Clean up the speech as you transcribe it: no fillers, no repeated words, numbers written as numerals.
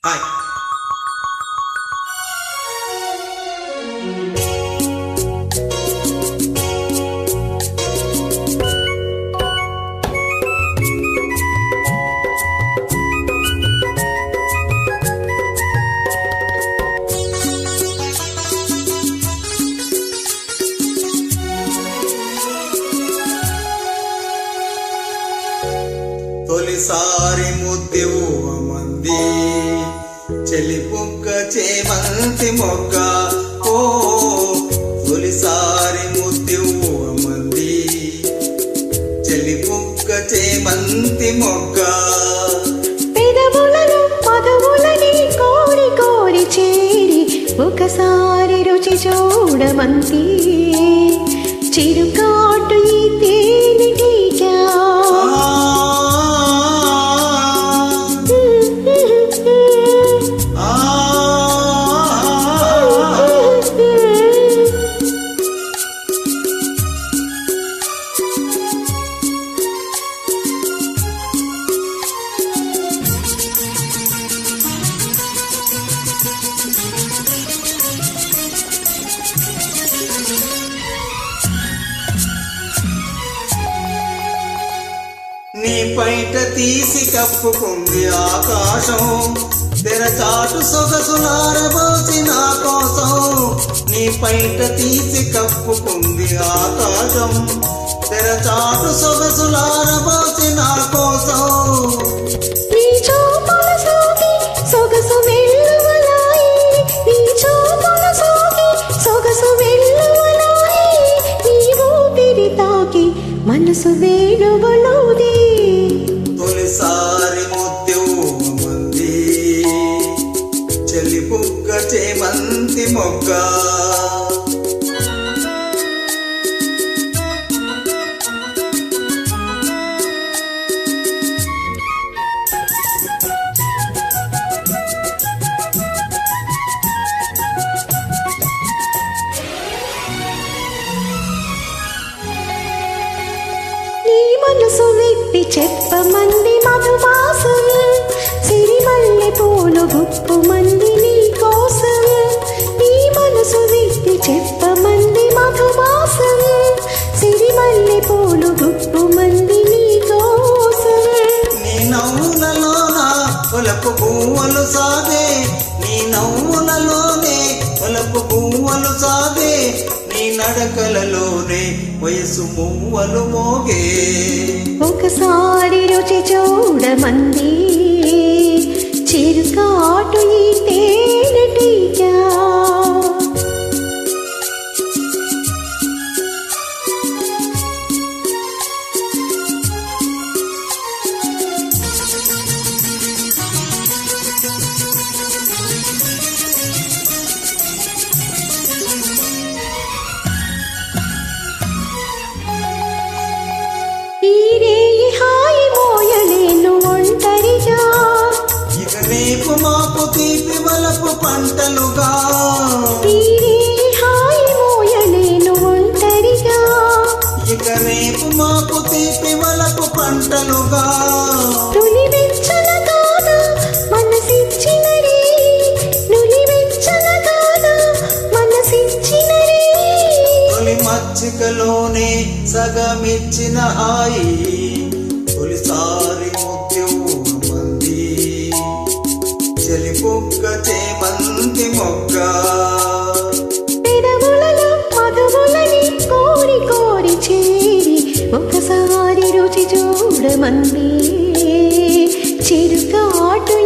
hi తొలిసారి ముద్దెవు మంది చెలి పుక్క చేమంతి మొగ్గ ఓ తొలిసారి ముద్దెవు మంది చెలి పుక్క చేమంతి మొగ్గ పెదవులను పదవులని కోరి కోరి చేరి ఒకసారి రుచి చూడమంతి చిరుకాటు ఈ తేనెటీకా నీ పైట తీసి కప్పుకుంది ఆకాశం తెరచాటు సొగసులారబోసి నా కోసం నీ పైట తీసి కప్పుకుంది ఆకాశం తెరచాటు సొగసులారబోసి నా కోసం నీ చూపుల సోకి సొగసు వెల్లువలాయి నీ చూపుల సోకి సొగసు వెల్లువలాయి నీ ఊపిరి తాకి మనసు వేణువులోది తొలిసారి ముద్దెవు మంది చెలి పుక్క చేమంతి మొగ్గ మనసు విప్పి చెప్పమంది మధుమాసం సిరిమల్లె పూలు గుప్పు మంది నీ కోసం నీ మనసు విప్పి చెప్పమంది మధుమాసం సిరిమల్లె పూలు గుప్పు మంది నీ కోసం నీ నవ్వులలోన పొలపు పువ్వులు సాగే నీ నవ్వులలోనే పొలపు పువ్వులు సాగే నీ నడకలలోనే వయసు మువ్వలు మోగే ఒకసారి రుచి చూడమంది చిరుకాటు ఈ తేనెటీకా రేపు మాపు తీపి వలపు పంటలుగా ఇక రేపు మాపు తీపి వలపు పంటలుగా తొలి మచ్చికలోనే సగమిచ్చిన హాయి తొలిసారి ముద్దెవు మంది చెలి పుక్క చేమంతి మొగ్గ పెదవులలో మధువులని కోరి కోరి చేరి ఒకసారి రుచి చూడమంది చిరుకాటు